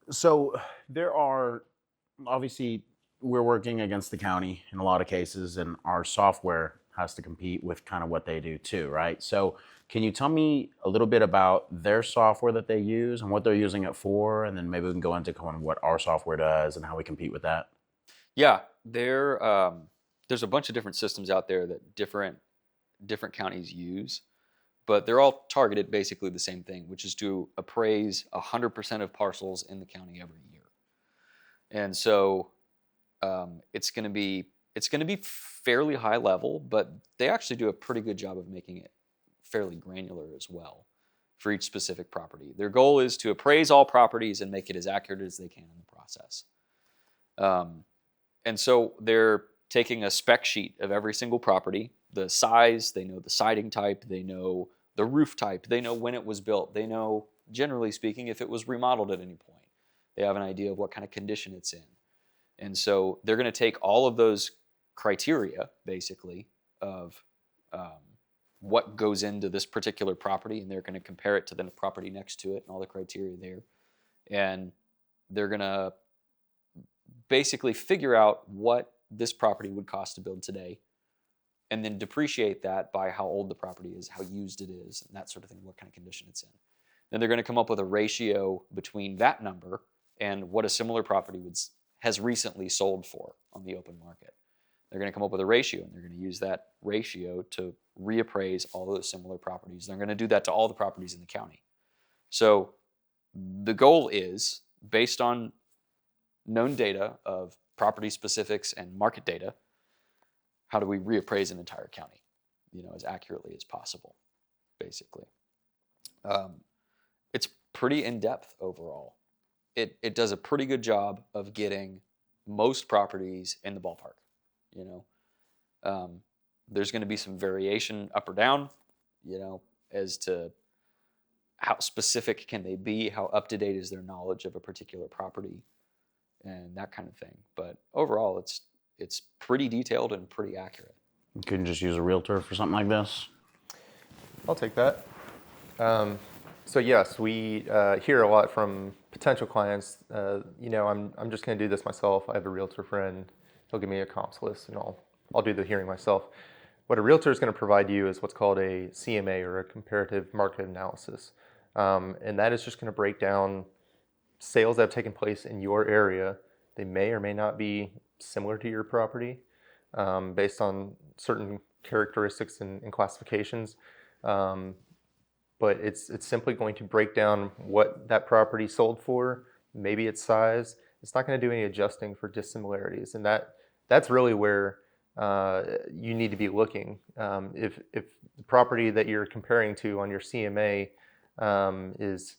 So there are obviously we're working against the county in a lot of cases, and our software has to compete with kind of what they do too, right? So can you tell me a little bit about their software that they use and what they're using it for, and then maybe we can go into kind of what our software does and how we compete with that? Yeah, there's a bunch of different systems out there that different counties use, but they're all targeted basically the same thing, which is to appraise 100% of parcels in the county every year. And so it's going to be fairly high level, but they actually do a pretty good job of making it fairly granular as well for each specific property. Their goal is to appraise all properties and make it as accurate as they can in the process. Um, and so they're taking a spec sheet of every single property, the size, they know the siding type, they know the roof type, they know when it was built, they know, generally speaking, if it was remodeled at any point. They have an idea of what kind of condition it's in. And so they're going to take all of those criteria, basically, of um, what goes into this particular property, and they're going to compare it to the property next to it and all the criteria there. And they're going to basically figure out what this property would cost to build today, and then depreciate that by how old the property is, how used it is, and that sort of thing, what kind of condition it's in. Then they're going to come up with a ratio between that number and what a similar property has recently sold for on the open market. They're going to come up with a ratio, and they're going to use that ratio to reappraise all those similar properties. They're going to do that to all the properties in the county. So the goal is, based on known data of property specifics and market data, how do we reappraise an entire county, as accurately as possible, basically. It's pretty in-depth overall. It does a pretty good job of getting most properties in the ballpark. There's going to be some variation up or down, as to how specific can they be, how up to date is their knowledge of a particular property, and that kind of thing. But overall, it's pretty detailed and pretty accurate. You couldn't just use a realtor for something like this? I'll take that. So yes, we hear a lot from potential clients. I'm just going to do this myself. I have a realtor friend. He'll give me a comps list, and I'll do the hearing myself. What a realtor is going to provide you is what's called a CMA, or a comparative market analysis, and that is just going to break down sales that have taken place in your area. They may or may not be similar to your property, based on certain characteristics and classifications. But it's simply going to break down what that property sold for, maybe its size. It's not going to do any adjusting for dissimilarities, and that's really where you need to be looking. If the property that you're comparing to on your CMA is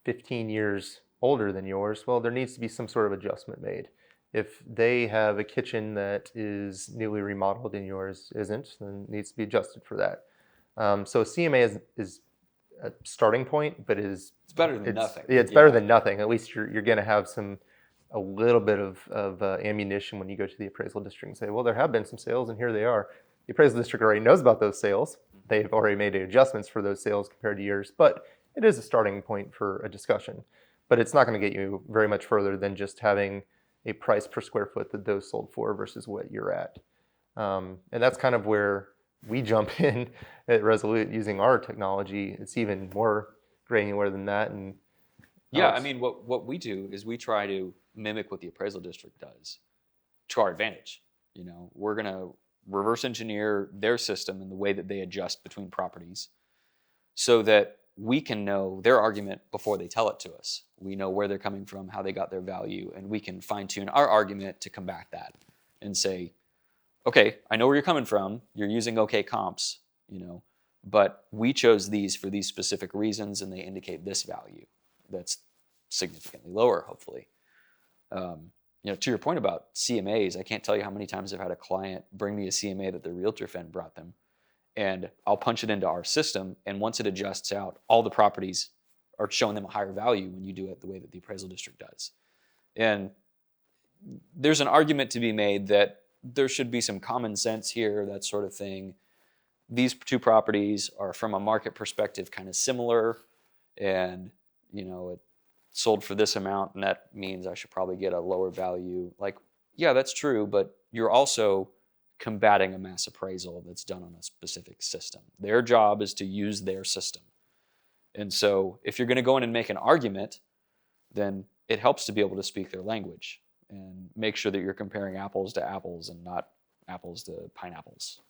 15 years older than yours, well, there needs to be some sort of adjustment made. If they have a kitchen that is newly remodeled and yours isn't, then it needs to be adjusted for that. So a CMA is a starting point, but it's better than nothing. Yeah, it's better than nothing. At least you're going to have a little bit of ammunition when you go to the appraisal district and say, well, there have been some sales, and here they are. The appraisal district already knows about those sales. They've already made adjustments for those sales compared to yours, but it is a starting point for a discussion. But it's not going to get you very much further than just having a price per square foot that those sold for versus what you're at. And that's kind of where we jump in at Resolute using our technology. It's even more granular than that. And yeah, I mean, what we do is we try to mimic what the appraisal district does to our advantage. We're going to reverse engineer their system and the way that they adjust between properties so that we can know their argument before they tell it to us. We know where they're coming from, how they got their value, and we can fine-tune our argument to combat that and say, okay, I know where you're coming from. You're using OK comps, but we chose these for these specific reasons, and they indicate this value that's significantly lower, hopefully. To your point about CMAs, I can't tell you how many times I've had a client bring me a CMA that their realtor friend brought them, and I'll punch it into our system, and once it adjusts out, all the properties are showing them a higher value when you do it the way that the appraisal district does. And there's an argument to be made that there should be some common sense here, that sort of thing. These two properties are, from a market perspective, kind of similar, and sold for this amount, and that means I should probably get a lower value. Like, yeah, that's true, but you're also combating a mass appraisal that's done on a specific system. Their job is to use their system. And so if you're going to go in and make an argument, then it helps to be able to speak their language and make sure that you're comparing apples to apples and not apples to pineapples.